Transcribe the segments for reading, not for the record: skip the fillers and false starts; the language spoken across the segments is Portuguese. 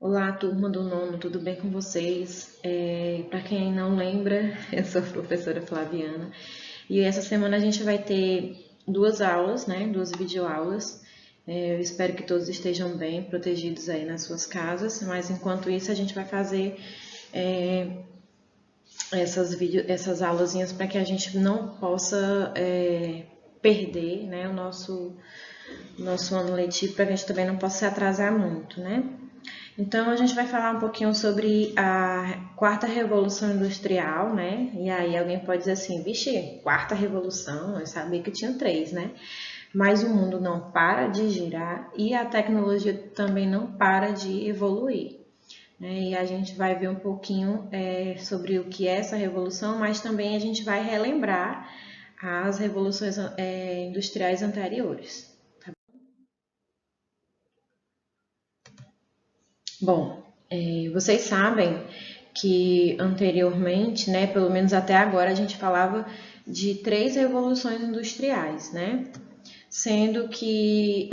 Olá, turma do nono, tudo bem com vocês? Para quem não lembra, eu sou a professora Flaviana e essa semana a gente vai ter duas aulas, né? Duas videoaulas. Eu espero que todos estejam bem, protegidos aí nas suas casas, mas enquanto isso a gente vai fazer essas aulazinhas para que a gente não possa perder, né, o nosso ano letivo, para que a gente também não possa se atrasar muito, né? Então, a gente vai falar um pouquinho sobre a quarta revolução industrial, né? E aí alguém pode dizer assim, vixe, quarta revolução, eu sabia que tinha três, né? Mas o mundo não para de girar e a tecnologia também não para de evoluir, né? E a gente vai ver um pouquinho sobre o que é essa revolução, mas também a gente vai relembrar as revoluções industriais anteriores. Bom, vocês sabem que anteriormente, né, pelo menos até agora, a gente falava de três revoluções industriais, né? Sendo que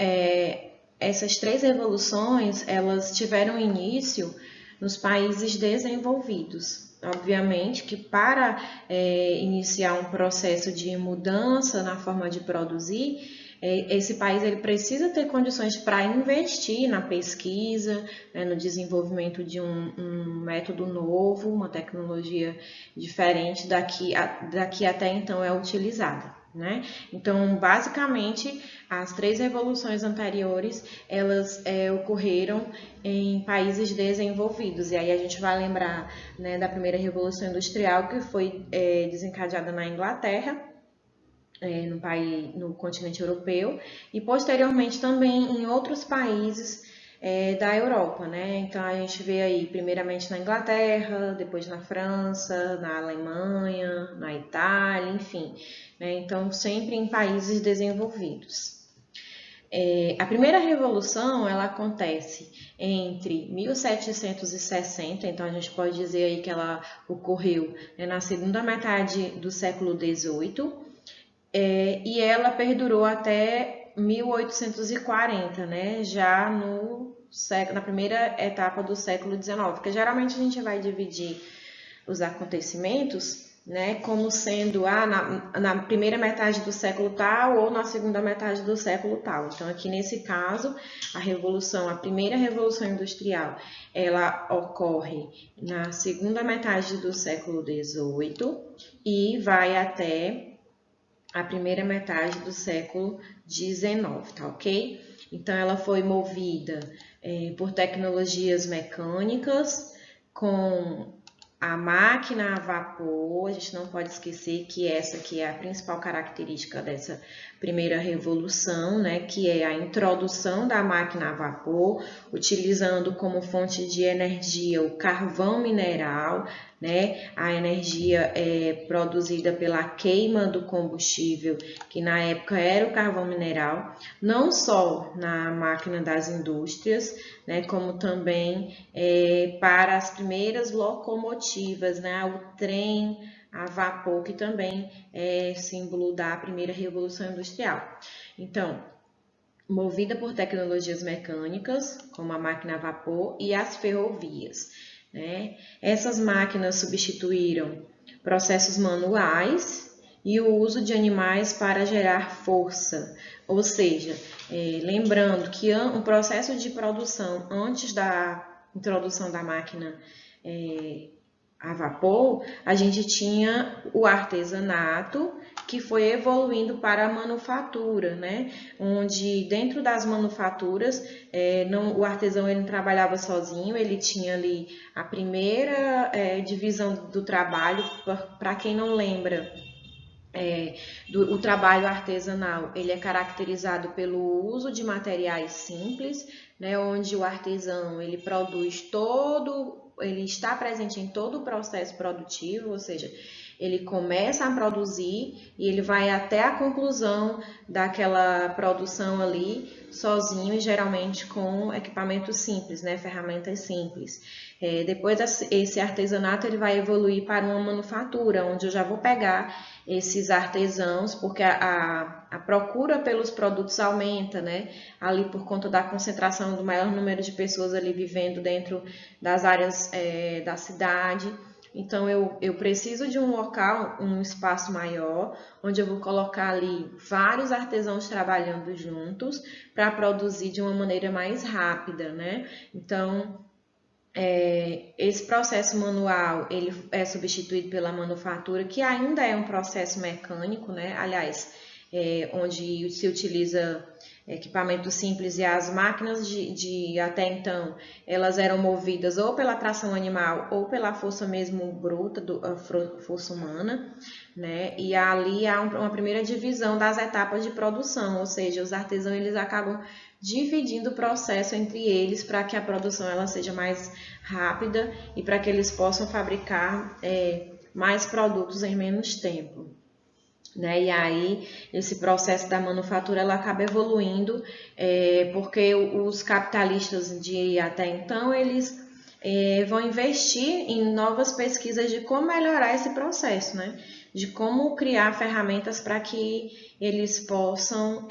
essas três revoluções elas tiveram início nos países desenvolvidos. Obviamente que para iniciar um processo de mudança na forma de produzir, esse país ele precisa ter condições para investir na pesquisa, né, no desenvolvimento de um método novo, uma tecnologia diferente daqui até então é utilizada. Né? Então, basicamente, as três revoluções anteriores, elas ocorreram em países desenvolvidos. E aí a gente vai lembrar, né, da primeira revolução industrial, que foi desencadeada na Inglaterra, no continente europeu, e posteriormente também em outros países da Europa, né? Então a gente vê aí primeiramente na Inglaterra, depois na França, na Alemanha, na Itália, enfim, né? Então sempre em países desenvolvidos. A primeira revolução ela acontece entre 1760, então a gente pode dizer aí que ela ocorreu, né, na segunda metade do século XVIII, e ela perdurou até 1840, né? Já na primeira etapa do século XIX, porque geralmente a gente vai dividir os acontecimentos, né, como sendo na primeira metade do século tal ou na segunda metade do século tal. Então, aqui nesse caso, a primeira revolução industrial, ela ocorre na segunda metade do século XVIII e vai até a primeira metade do século XIX, tá ok? Então, ela foi movida por tecnologias mecânicas, com a máquina a vapor. A gente não pode esquecer que essa que é a principal característica dessa primeira revolução, né, que é a introdução da máquina a vapor, utilizando como fonte de energia o carvão mineral, né? A energia é produzida pela queima do combustível, que na época era o carvão mineral, não só na máquina das indústrias, né, como também para as primeiras locomotivas, né, o trem a vapor, que também é símbolo da primeira revolução industrial. Então, movida por tecnologias mecânicas, como a máquina a vapor e as ferrovias, né? Essas máquinas substituíram processos manuais e o uso de animais para gerar força, ou seja, lembrando que um processo de produção antes da introdução da máquina a vapor, a gente tinha o artesanato, que foi evoluindo para a manufatura, né? Onde dentro das manufaturas, o artesão ele não trabalhava sozinho, ele tinha ali a primeira divisão do trabalho. Para quem não lembra, o trabalho artesanal ele é caracterizado pelo uso de materiais simples, né, onde o artesão ele produz ele está presente em todo o processo produtivo, ou seja, Ele começa a produzir e ele vai até a conclusão daquela produção ali sozinho e geralmente com equipamentos simples, né, ferramentas simples. Depois esse artesanato ele vai evoluir para uma manufatura, onde eu já vou pegar esses artesãos, porque a procura pelos produtos aumenta, né? Ali por conta da concentração do maior número de pessoas ali vivendo dentro das áreas da cidade. Então, eu preciso de um local, um espaço maior, onde eu vou colocar ali vários artesãos trabalhando juntos para produzir de uma maneira mais rápida, né? Então, esse processo manual ele é substituído pela manufatura, que ainda é um processo mecânico, né? Aliás, onde se utiliza equipamentos simples e as máquinas de até então elas eram movidas ou pela tração animal ou pela força mesmo bruta, a força humana, né? E ali há uma primeira divisão das etapas de produção, ou seja, os artesãos eles acabam dividindo o processo entre eles para que a produção ela seja mais rápida e para que eles possam fabricar mais produtos em menos tempo. Né? E aí esse processo da manufatura ela acaba evoluindo porque os capitalistas de até então eles vão investir em novas pesquisas de como melhorar esse processo, né? De como criar ferramentas para que eles possam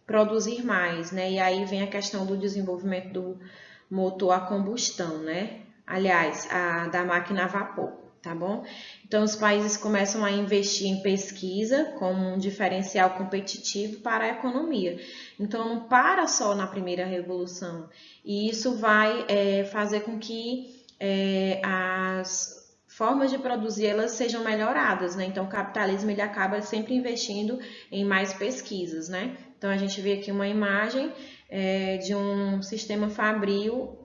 produzir mais, né? E aí vem a questão do desenvolvimento do motor a combustão, né? Aliás, da máquina a vapor, tá bom? Então, os países começam a investir em pesquisa como um diferencial competitivo para a economia. Então, não para só na primeira revolução. E isso vai fazer com que as formas de produzir elas sejam melhoradas, né? Então, o capitalismo ele acaba sempre investindo em mais pesquisas, né? Então, a gente vê aqui uma imagem de um sistema fabril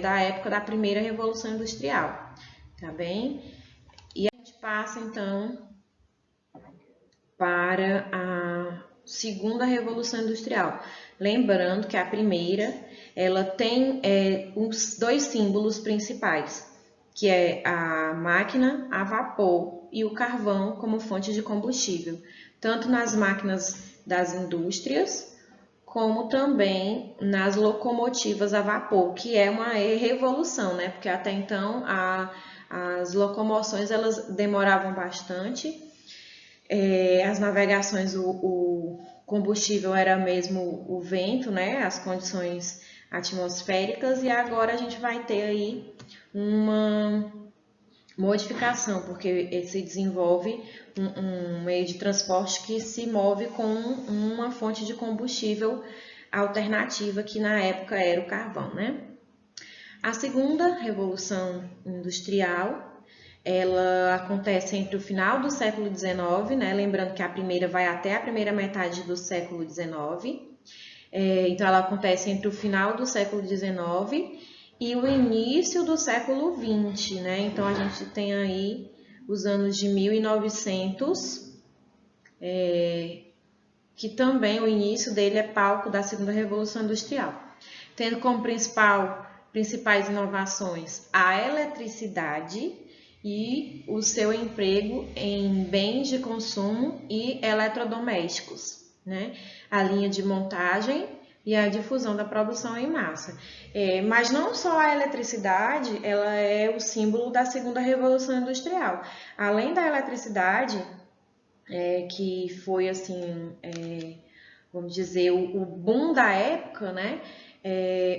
da época da primeira Revolução Industrial, tá bem? E a gente passa, então, para a segunda Revolução Industrial. Lembrando que a primeira, ela tem os dois símbolos principais, que é a máquina a vapor e o carvão como fonte de combustível, tanto nas máquinas das indústrias, como também nas locomotivas a vapor, que é uma revolução, né? Porque até então as locomoções elas demoravam bastante, as navegações, o combustível era mesmo o vento, né? As condições atmosféricas, e agora a gente vai ter aí uma modificação, porque se desenvolve um meio de transporte que se move com uma fonte de combustível alternativa, que na época era o carvão, né? A segunda revolução industrial, ela acontece entre o final do século XIX, né? Lembrando que a primeira vai até a primeira metade do século XIX. Então, ela acontece entre o final do século XIX e o início do século XX, né? Então, a gente tem aí os anos de 1900, que também o início dele é palco da segunda Revolução Industrial, tendo como principais inovações a eletricidade e o seu emprego em bens de consumo e eletrodomésticos, né? A linha de montagem e a difusão da produção em massa. Mas não só a eletricidade, ela é o símbolo da segunda Revolução Industrial. Além da eletricidade, que foi assim, vamos dizer, o boom da época, né?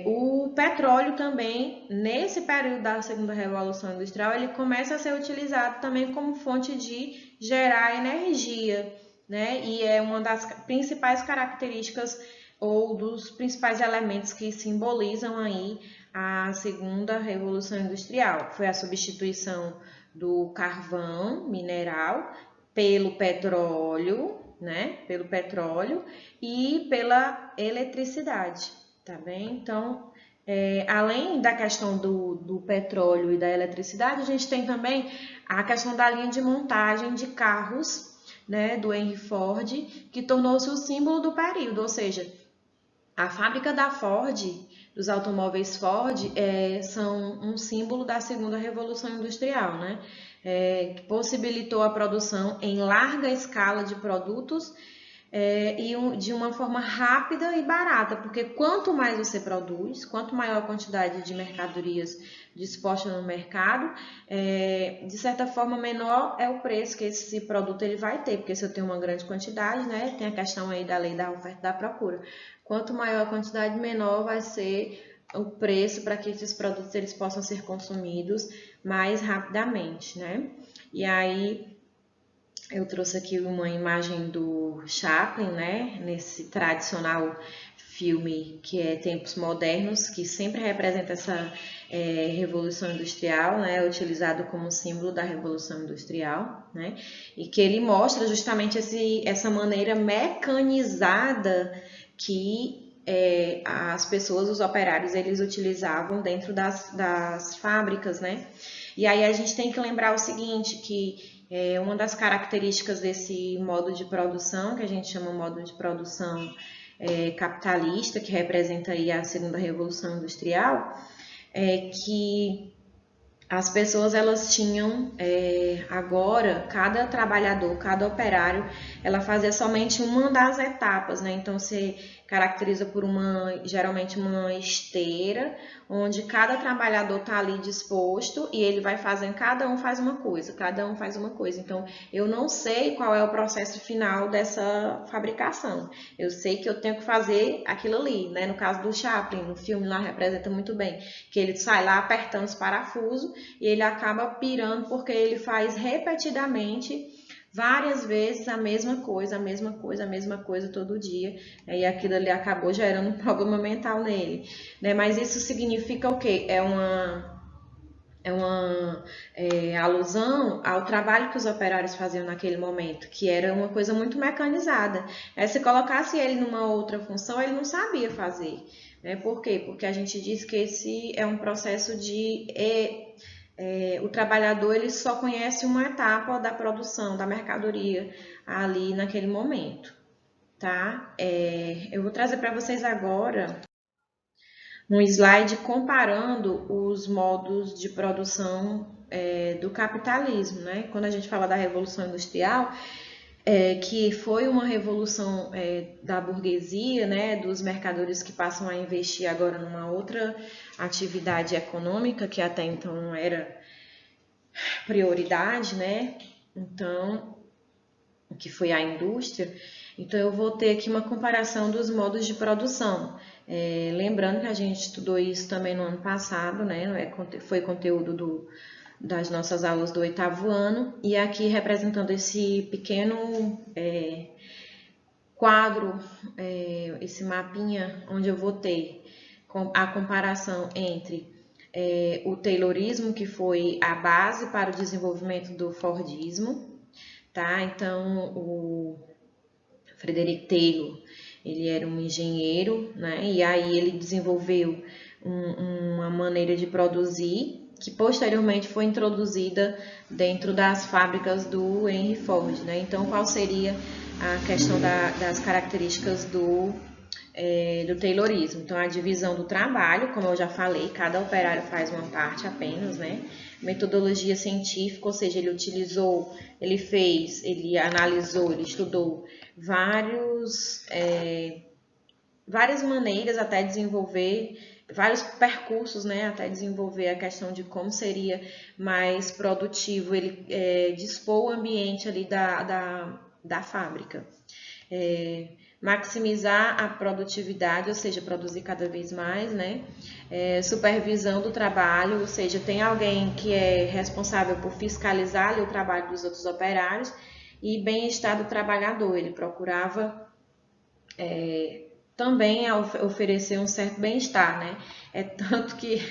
O petróleo também, nesse período da segunda Revolução Industrial, ele começa a ser utilizado também como fonte de gerar energia, né? E é uma das principais características ou dos principais elementos que simbolizam aí a segunda Revolução Industrial. Foi a substituição do carvão mineral pelo petróleo, né? Pelo petróleo e pela eletricidade, tá bem? Então, além da questão do petróleo e da eletricidade, a gente tem também a questão da linha de montagem de carros, né? Do Henry Ford, que tornou-se o símbolo do período, ou seja, a fábrica da Ford, dos automóveis Ford, são um símbolo da segunda Revolução Industrial, né? que possibilitou a produção em larga escala de produtos de uma forma rápida e barata, porque quanto mais você produz, quanto maior a quantidade de mercadorias disposta no mercado, de certa forma menor é o preço que esse produto ele vai ter, porque se eu tenho uma grande quantidade, né, tem a questão aí da lei da oferta e da procura. Quanto maior a quantidade, menor vai ser o preço para que esses produtos eles possam ser consumidos mais rapidamente, né? E aí eu trouxe aqui uma imagem do Chaplin, né, nesse tradicional filme que é Tempos Modernos, que sempre representa essa revolução industrial, né, utilizado como símbolo da revolução industrial, né, e que ele mostra justamente essa maneira mecanizada que as pessoas, os operários, eles utilizavam dentro das fábricas, né. E aí a gente tem que lembrar o seguinte, que uma das características desse modo de produção, que a gente chama modo de produção capitalista, que representa aí a segunda revolução industrial, é que as pessoas elas tinham agora, cada trabalhador, cada operário, ela fazia somente uma das etapas, né? Então você caracteriza por geralmente uma esteira, onde cada trabalhador está ali disposto e ele vai fazendo, cada um faz uma coisa, cada um faz uma coisa. Então eu não sei qual é o processo final dessa fabricação. Eu sei que eu tenho que fazer aquilo ali, né? No caso do Chaplin, no filme lá representa muito bem, que ele sai lá apertando os parafusos e ele acaba pirando porque ele faz repetidamente várias vezes a mesma coisa, a mesma coisa, a mesma coisa todo dia, e aquilo ali acabou gerando um problema mental nele, né? Mas isso significa o quê? É uma alusão ao trabalho que os operários faziam naquele momento, que era uma coisa muito mecanizada. Se colocasse ele numa outra função, ele não sabia fazer, né? Por quê? Porque a gente diz que esse é um processo o trabalhador ele só conhece uma etapa da produção da mercadoria ali naquele momento, tá? Eu vou trazer para vocês agora um slide comparando os modos de produção do capitalismo, né? Quando a gente fala da Revolução Industrial, que foi uma revolução da burguesia, né? Dos mercadores que passam a investir agora numa outra atividade econômica que até então não era prioridade, né? Então, o que foi a indústria. Então, eu vou ter aqui uma comparação dos modos de produção. Lembrando que a gente estudou isso também no ano passado, né? Foi conteúdo das nossas aulas do 8º ano. E aqui representando esse pequeno quadro, esse mapinha, onde eu vou ter a comparação entre o Taylorismo, que foi a base para o desenvolvimento do Fordismo, tá? Então, o Frederick Taylor, ele era um engenheiro, né? E aí ele desenvolveu uma maneira de produzir que posteriormente foi introduzida dentro das fábricas do Henry Ford, né? Então, qual seria a questão das características do Taylorismo? Então, a divisão do trabalho, como eu já falei, cada operário faz uma parte apenas, né? Metodologia científica, ou seja, ele utilizou, ele fez, ele analisou, ele estudou várias maneiras até desenvolver, vários percursos, né, até desenvolver a questão de como seria mais produtivo ele dispor o ambiente ali da fábrica. Maximizar a produtividade, ou seja, produzir cada vez mais, né? Supervisão do trabalho, ou seja, tem alguém que é responsável por fiscalizar ali o trabalho dos outros operários, e bem-estar do trabalhador, ele procurava também oferecer um certo bem-estar, né? Tanto que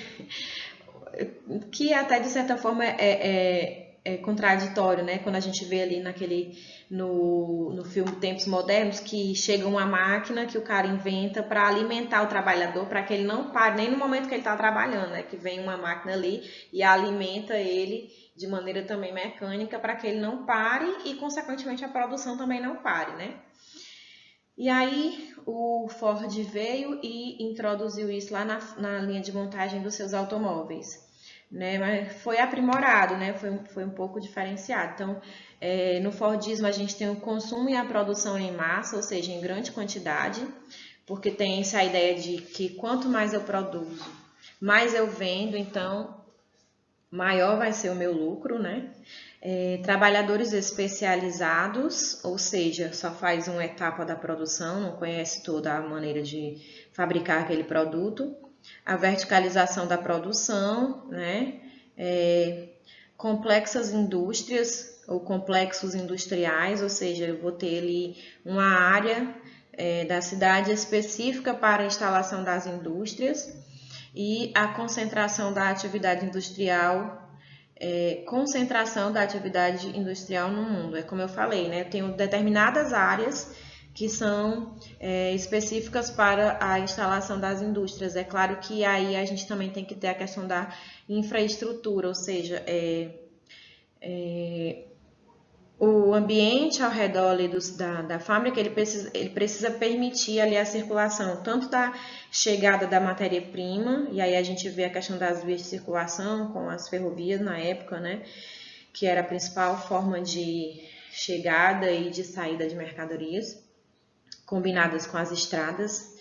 até de certa forma é contraditório, né? Quando a gente vê ali no filme Tempos Modernos, que chega uma máquina que o cara inventa para alimentar o trabalhador, para que ele não pare, nem no momento que ele está trabalhando, né? Que vem uma máquina ali e alimenta ele de maneira também mecânica para que ele não pare e, consequentemente, a produção também não pare, né? E aí o Ford veio e introduziu isso lá na linha de montagem dos seus automóveis. né? Mas foi aprimorado, né? Foi um pouco diferenciado. Então, no Fordismo a gente tem o consumo e a produção em massa, ou seja, em grande quantidade, porque tem essa ideia de que quanto mais eu produzo, mais eu vendo, então maior vai ser o meu lucro, né? Trabalhadores especializados, ou seja, só faz uma etapa da produção, não conhece toda a maneira de fabricar aquele produto. A verticalização da produção, né? Complexas indústrias ou complexos industriais, ou seja, eu vou ter ali uma área da cidade específica para a instalação das indústrias e a concentração da atividade industrial no mundo. É como eu falei, né? Eu tenho determinadas áreas que são específicas para a instalação das indústrias. É claro que aí a gente também tem que ter a questão da infraestrutura, ou seja, o ambiente ao redor ali da fábrica ele precisa permitir ali a circulação tanto da chegada da matéria-prima, e aí a gente vê a questão das vias de circulação com as ferrovias na época, né, que era a principal forma de chegada e de saída de mercadorias, combinadas com as estradas,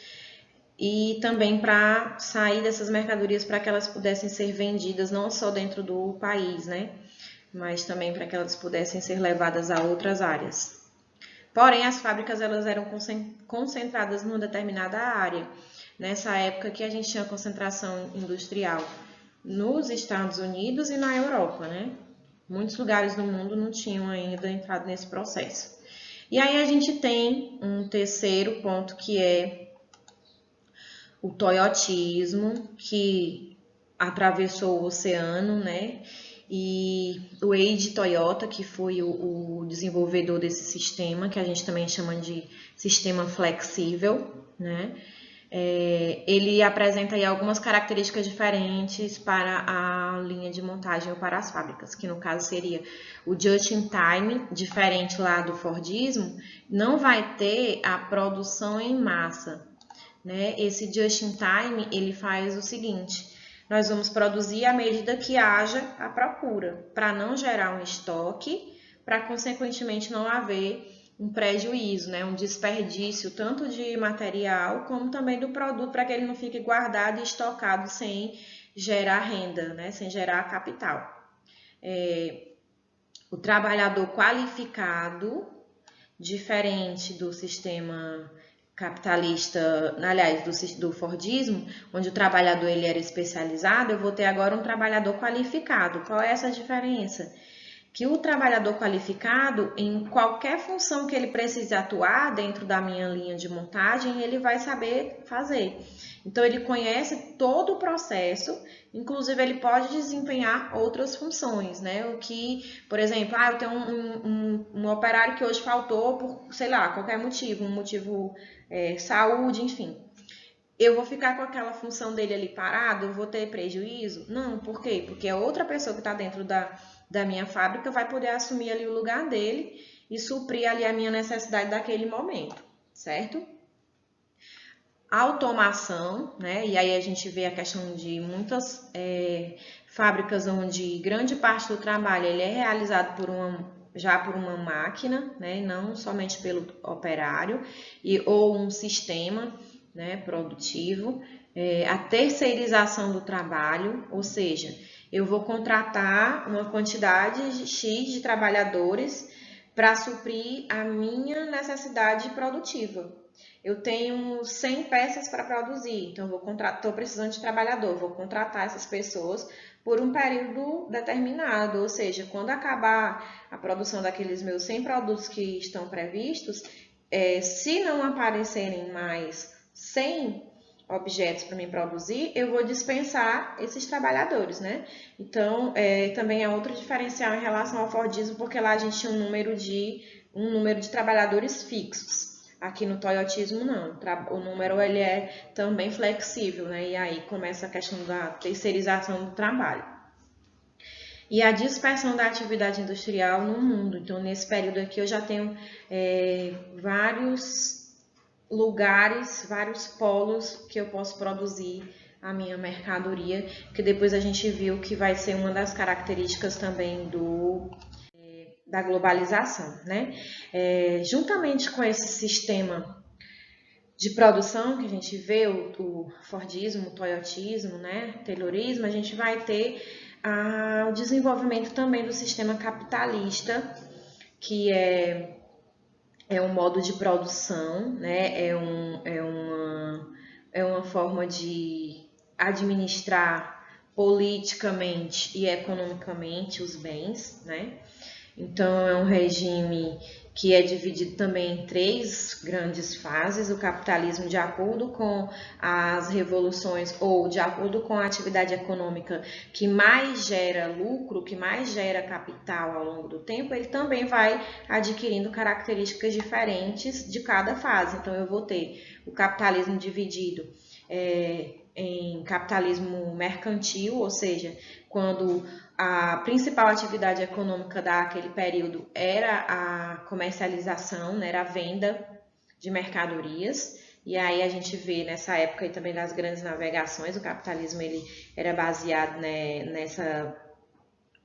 e também para sair dessas mercadorias para que elas pudessem ser vendidas não só dentro do país, né, mas também para que elas pudessem ser levadas a outras áreas. Porém, as fábricas elas eram concentradas numa determinada área. Nessa época que a gente tinha concentração industrial nos Estados Unidos e na Europa, né? Muitos lugares do mundo não tinham ainda entrado nesse processo. E aí a gente tem um terceiro ponto que é o toyotismo, que atravessou o oceano, né? E o Eiji Toyota, que foi o desenvolvedor desse sistema, que a gente também chama de sistema flexível, né? Ele apresenta aí algumas características diferentes para a linha de montagem ou para as fábricas, que no caso seria o just in time, diferente lá do Fordismo, não vai ter a produção em massa, né? Esse just in time, ele faz o seguinte: nós vamos produzir à medida que haja a procura, para não gerar um estoque, para consequentemente não haver um prejuízo, né? Um desperdício tanto de material como também do produto, para que ele não fique guardado e estocado sem gerar renda, né? Sem gerar capital. O trabalhador qualificado, diferente do sistema capitalista, aliás, do Fordismo, onde o trabalhador ele era especializado, eu vou ter agora um trabalhador qualificado. Qual é essa diferença? Que o trabalhador qualificado, em qualquer função que ele precise atuar dentro da minha linha de montagem, ele vai saber fazer. Então, ele conhece todo o processo, inclusive ele pode desempenhar outras funções, né? O que, por exemplo, eu tenho um operário que hoje faltou por, sei lá, qualquer motivo, um motivo saúde, enfim. Eu vou ficar com aquela função dele ali parado, eu vou ter prejuízo? Não, por quê? Porque a outra pessoa que está dentro da minha fábrica vai poder assumir ali o lugar dele e suprir ali a minha necessidade daquele momento, certo? Automação, né? E aí a gente vê a questão de muitas fábricas onde grande parte do trabalho ele é realizado já por uma máquina, né? Não somente pelo operário, ou um sistema, né, produtivo. A terceirização do trabalho, ou seja, eu vou contratar uma quantidade X de trabalhadores para suprir a minha necessidade produtiva. Eu tenho 100 peças para produzir, então estou precisando de trabalhador, vou contratar essas pessoas por um período determinado, ou seja, quando acabar a produção daqueles meus 100 produtos que estão previstos, se não aparecerem mais 100 objetos para mim produzir, eu vou dispensar esses trabalhadores, né? Então, também é outro diferencial em relação ao Fordismo, porque lá a gente tinha um número de trabalhadores fixos. Aqui no toyotismo não, o número ele é também flexível, né? E aí começa a questão da terceirização do trabalho. E a dispersão da atividade industrial no mundo. Então, nesse período aqui eu já tenho vários lugares, vários polos que eu posso produzir a minha mercadoria, que depois a gente viu que vai ser uma das características também da globalização, né? Juntamente com esse sistema de produção que a gente vê, o Fordismo, o Toyotismo, né, Taylorismo, a gente vai ter o desenvolvimento também do sistema capitalista, que é um modo de produção, né, é uma forma de administrar politicamente e economicamente os bens, né? Então, é um regime que é dividido também em três grandes fases: o capitalismo de acordo com as revoluções ou de acordo com a atividade econômica que mais gera lucro, que mais gera capital ao longo do tempo, ele também vai adquirindo características diferentes de cada fase. Então, eu vou ter o capitalismo dividido em capitalismo mercantil, ou seja, quando a principal atividade econômica daquele período era a comercialização, né, era a venda de mercadorias. E aí a gente vê nessa época aí também das grandes navegações, o capitalismo ele era baseado, né, nessa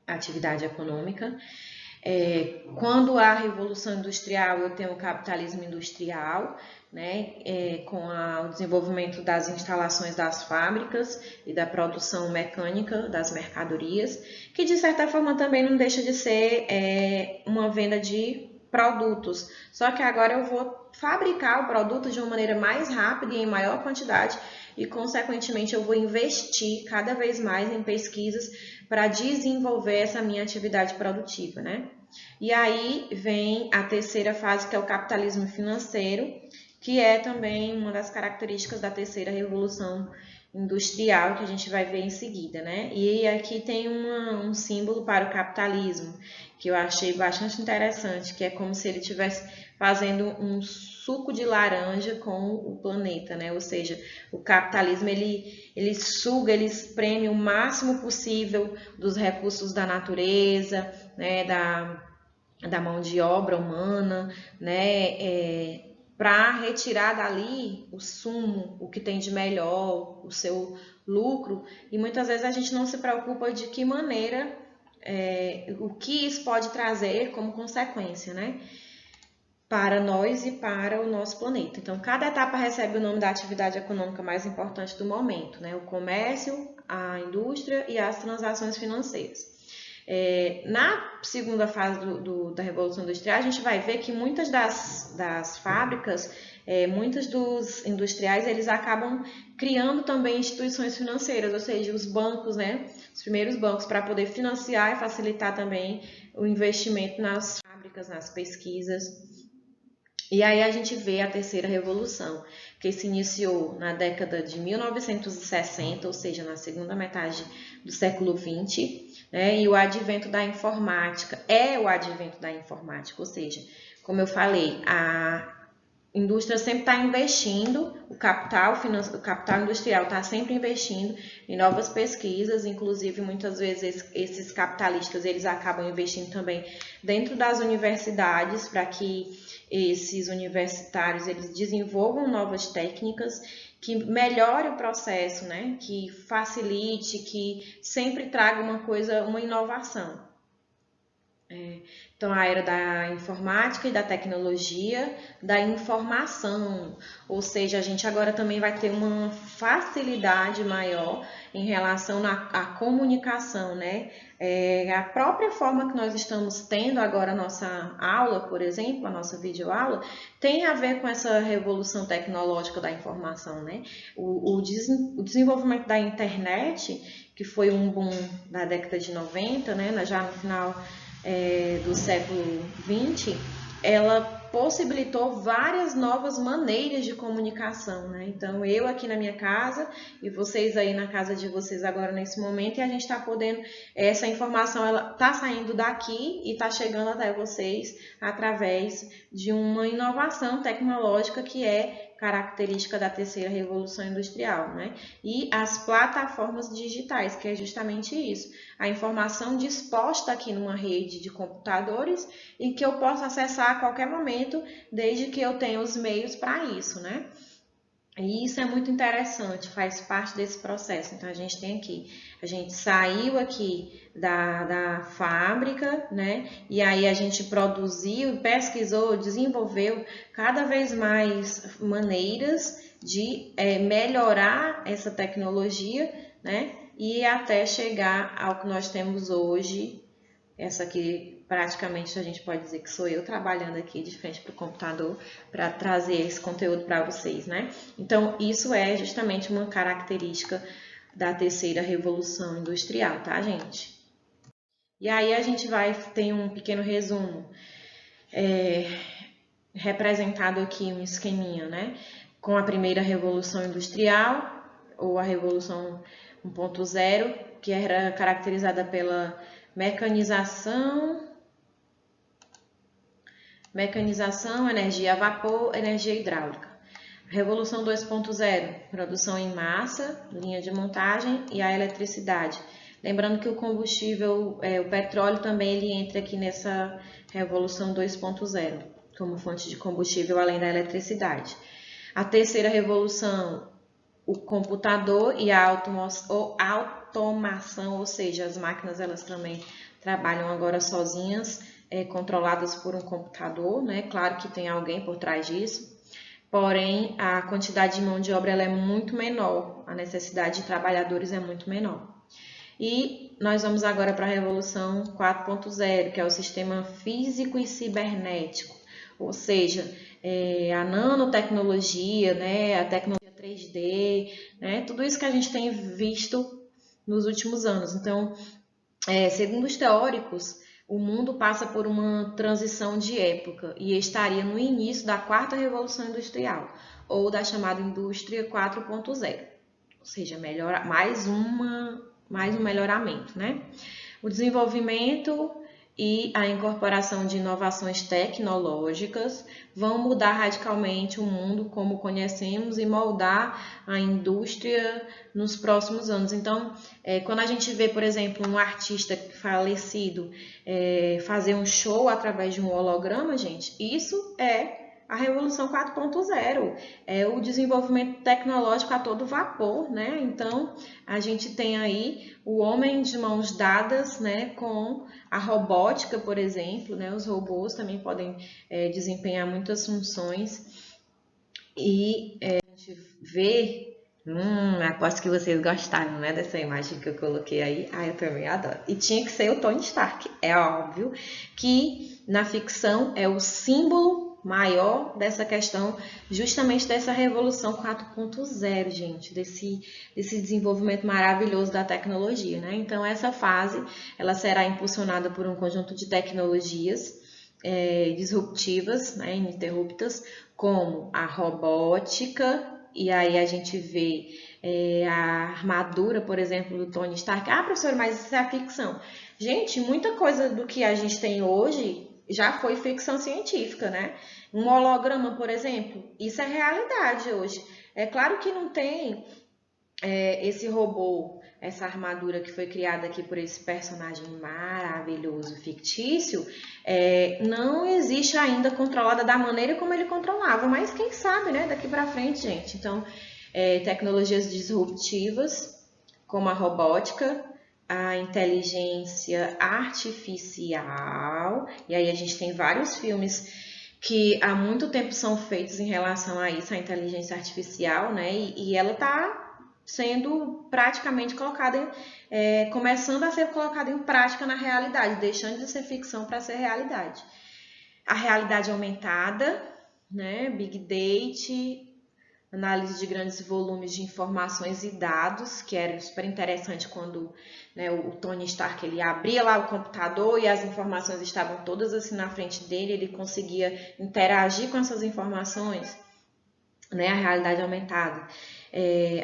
atividade econômica. Quando há a Revolução Industrial, eu tenho o capitalismo industrial, né, com o desenvolvimento das instalações das fábricas e da produção mecânica das mercadorias, que de certa forma também não deixa de ser uma venda de produtos, só que agora eu vou fabricar o produto de uma maneira mais rápida e em maior quantidade e, consequentemente, eu vou investir cada vez mais em pesquisas para desenvolver essa minha atividade produtiva, né? E aí vem a terceira fase, que é o capitalismo financeiro, que é também uma das características da terceira revolução industrial, que a gente vai ver em seguida, né? E aqui tem um símbolo para o capitalismo, que eu achei bastante interessante, que é como se ele estivesse fazendo um suco de laranja com o planeta, né? Ou seja, o capitalismo ele suga, ele espreme o máximo possível dos recursos da natureza, né? Da mão de obra humana, né? Para retirar dali o sumo, o que tem de melhor, o seu lucro, e muitas vezes a gente não se preocupa de que maneira, o que isso pode trazer como consequência, né? Para nós e para o nosso planeta. Então, cada etapa recebe o nome da atividade econômica mais importante do momento, né? O comércio, a indústria e as transações financeiras. Na segunda fase da Revolução Industrial, a gente vai ver que muitas das fábricas, muitos dos industriais, eles acabam criando também instituições financeiras, ou seja, os bancos, né? Os primeiros bancos para poder financiar e facilitar também o investimento nas fábricas, nas pesquisas. E aí a gente vê a terceira revolução, que se iniciou na década de 1960, ou seja, na segunda metade do século XX, né? E o advento da informática, o advento da informática, ou seja, como eu falei, a indústria sempre está investindo, o capital industrial está sempre investindo em novas pesquisas, inclusive muitas vezes esses capitalistas eles acabam investindo também dentro das universidades para que esses universitários eles desenvolvam novas técnicas que melhore o processo, né? Que facilite, que sempre traga uma inovação. Então, a era da informática e da tecnologia, da informação, ou seja, a gente agora também vai ter uma facilidade maior em relação à comunicação, né? A própria forma que nós estamos tendo agora a nossa aula, por exemplo, a nossa videoaula, tem a ver com essa revolução tecnológica da informação, né? O desenvolvimento da internet, que foi um boom na década de 90, né? Já no final do século XX, ela possibilitou várias novas maneiras de comunicação, né? Então, eu aqui na minha casa e vocês aí na casa de vocês agora nesse momento, e a gente está podendo, essa informação ela está saindo daqui e está chegando até vocês através de uma inovação tecnológica que é característica da terceira revolução industrial, né? E as plataformas digitais, que é justamente isso, a informação disposta aqui numa rede de computadores e que eu posso acessar a qualquer momento, desde que eu tenha os meios para isso, né? E isso é muito interessante, faz parte desse processo. Então, a gente tem aqui, a gente saiu aqui da fábrica, né? E aí a gente produziu, pesquisou, desenvolveu cada vez mais maneiras de melhorar essa tecnologia, né? E até chegar ao que nós temos hoje. Essa aqui, praticamente, a gente pode dizer que sou eu trabalhando aqui de frente para o computador para trazer esse conteúdo para vocês, né? Então, isso é justamente uma característica da terceira revolução industrial, tá, gente? E aí a gente tem um pequeno resumo representado aqui, um esqueminha, né? Com a primeira revolução industrial, ou a revolução 1.0, que era caracterizada pela mecanização, energia a vapor, energia hidráulica. Revolução 2.0, produção em massa, linha de montagem e a eletricidade. Lembrando que o combustível, o petróleo também ele entra aqui nessa revolução 2.0, como fonte de combustível além da eletricidade. A terceira revolução, o computador e a automação, ou seja, as máquinas elas também trabalham agora sozinhas, controladas por um computador, né? Claro que tem alguém por trás disso, porém a quantidade de mão de obra ela é muito menor, a necessidade de trabalhadores é muito menor. E nós vamos agora para a Revolução 4.0, que é o sistema físico e cibernético, ou seja, a nanotecnologia, né, a tecnologia 3D, né, tudo isso que a gente tem visto nos últimos anos. Então, segundo os teóricos, o mundo passa por uma transição de época e estaria no início da quarta revolução industrial, ou da chamada indústria 4.0, ou seja, mais um melhoramento, né? O desenvolvimento e a incorporação de inovações tecnológicas vão mudar radicalmente o mundo como conhecemos e moldar a indústria nos próximos anos. Então, quando a gente vê, por exemplo, um artista falecido fazer um show através de um holograma, gente, isso é a Revolução 4.0, é o desenvolvimento tecnológico a todo vapor, né? Então, a gente tem aí o homem de mãos dadas, né, com a robótica, por exemplo, né? Os robôs também podem desempenhar muitas funções e a gente vê. Aposto que vocês gostaram, né, dessa imagem que eu coloquei aí. Eu também adoro. E tinha que ser o Tony Stark. É óbvio que na ficção é o símbolo maior dessa questão, justamente dessa revolução 4.0, gente, desse desenvolvimento maravilhoso da tecnologia, né? Então, essa fase, ela será impulsionada por um conjunto de tecnologias disruptivas, né, ininterruptas, como a robótica, e aí a gente vê a armadura, por exemplo, do Tony Stark. Professor, mas isso é a ficção. Gente, muita coisa do que a gente tem hoje já foi ficção científica, né? Um holograma, por exemplo, isso é realidade hoje. É claro que não tem esse robô, essa armadura que foi criada aqui por esse personagem maravilhoso, fictício, não existe ainda controlada da maneira como ele controlava, mas quem sabe, né, daqui para frente, gente. Então, tecnologias disruptivas, como a robótica, a inteligência artificial, e aí a gente tem vários filmes que há muito tempo são feitos em relação a isso, a inteligência artificial, né, e ela está sendo praticamente colocada, começando a ser colocada em prática na realidade, deixando de ser ficção para ser realidade. A realidade aumentada, né, Big Data, análise de grandes volumes de informações e dados, que era super interessante quando, né, o Tony Stark ele abria lá o computador e as informações estavam todas assim na frente dele, ele conseguia interagir com essas informações, né, a realidade aumentada.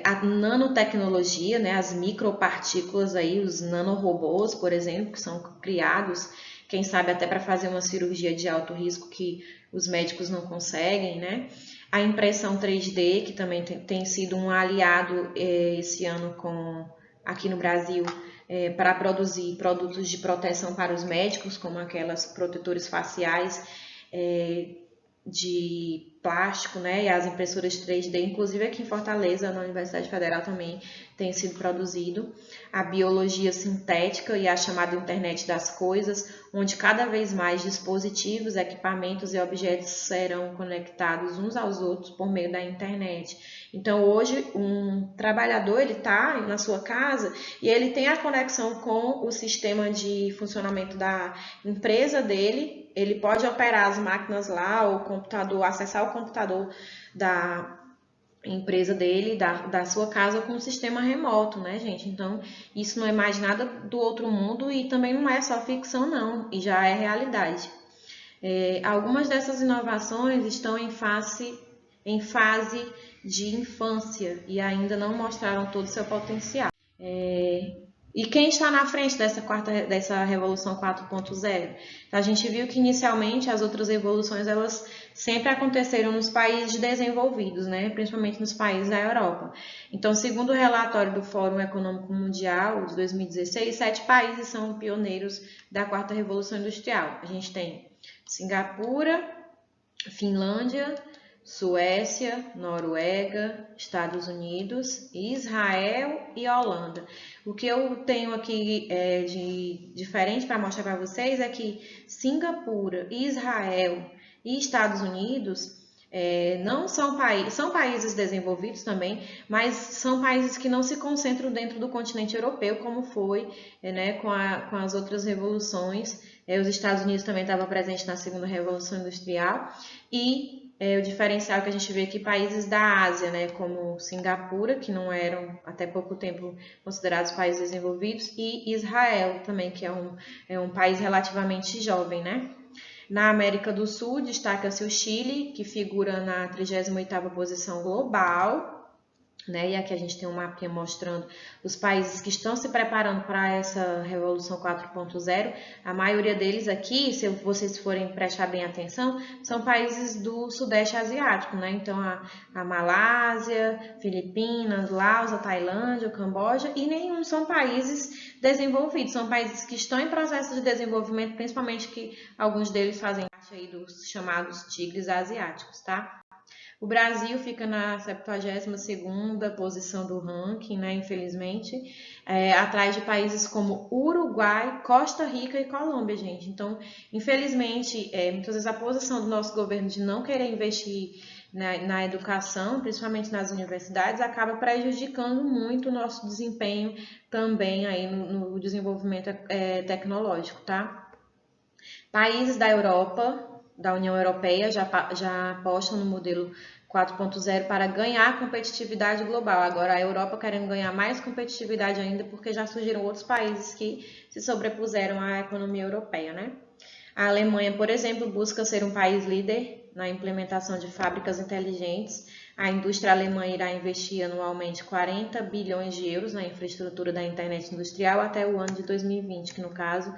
A nanotecnologia, né, as micropartículas aí, os nanorobôs, por exemplo, que são criados, quem sabe até para fazer uma cirurgia de alto risco que os médicos não conseguem, né? A impressão 3D, que também tem sido um aliado esse ano aqui no Brasil, para produzir produtos de proteção para os médicos, como aquelas protetores faciais de plástico, né, e as impressoras 3D, inclusive aqui em Fortaleza, na Universidade Federal também tem sido produzido, a biologia sintética e a chamada internet das coisas, onde cada vez mais dispositivos, equipamentos e objetos serão conectados uns aos outros por meio da internet. Então, hoje, um trabalhador, ele está na sua casa e ele tem a conexão com o sistema de funcionamento da empresa dele, ele pode operar as máquinas lá, o computador, acessar o computador da empresa dele, da sua casa com um sistema remoto, né, gente? Então, isso não é mais nada do outro mundo e também não é só ficção, não, e já é realidade. Algumas dessas inovações estão em fase de infância e ainda não mostraram todo o seu potencial. E quem está na frente dessa revolução 4.0? A gente viu que inicialmente as outras revoluções elas sempre aconteceram nos países desenvolvidos, né? Principalmente nos países da Europa. Então, segundo o relatório do Fórum Econômico Mundial de 2016, 7 países são pioneiros da quarta revolução industrial. A gente tem Singapura, Finlândia, Suécia, Noruega, Estados Unidos, Israel e Holanda. O que eu tenho aqui de diferente para mostrar para vocês é que Singapura, Israel e Estados Unidos não são países desenvolvidos também, mas são países que não se concentram dentro do continente europeu, como foi né, com as outras revoluções. Os Estados Unidos também estavam presentes na segunda revolução industrial e o diferencial que a gente vê aqui países da Ásia, né, como Singapura, que não eram até pouco tempo considerados países desenvolvidos, e Israel também, que é um país relativamente jovem, né? Na América do Sul, destaca-se o Chile, que figura na 38ª posição global, né? E aqui a gente tem um mapinha mostrando os países que estão se preparando para essa Revolução 4.0. A maioria deles aqui, se vocês forem prestar bem atenção, são países do Sudeste Asiático, né? Então, a Malásia, Filipinas, Laos, a Tailândia, o Camboja, e nenhum são países desenvolvidos, são países que estão em processo de desenvolvimento, principalmente que alguns deles fazem parte aí dos chamados tigres asiáticos, tá? O Brasil fica na 72ª posição do ranking, né, infelizmente, atrás de países como Uruguai, Costa Rica e Colômbia, gente. Então, infelizmente, muitas vezes a posição do nosso governo de não querer investir na educação, principalmente nas universidades, acaba prejudicando muito o nosso desempenho também aí no desenvolvimento tecnológico, tá? Países da Europa, da União Europeia, já apostam no modelo 4.0 para ganhar competitividade global. Agora a Europa querendo ganhar mais competitividade ainda, porque já surgiram outros países que se sobrepuseram à economia europeia, né? A Alemanha, por exemplo, busca ser um país líder na implementação de fábricas inteligentes. A indústria alemã irá investir anualmente 40 bilhões de euros na infraestrutura da internet industrial até o ano de 2020, que no caso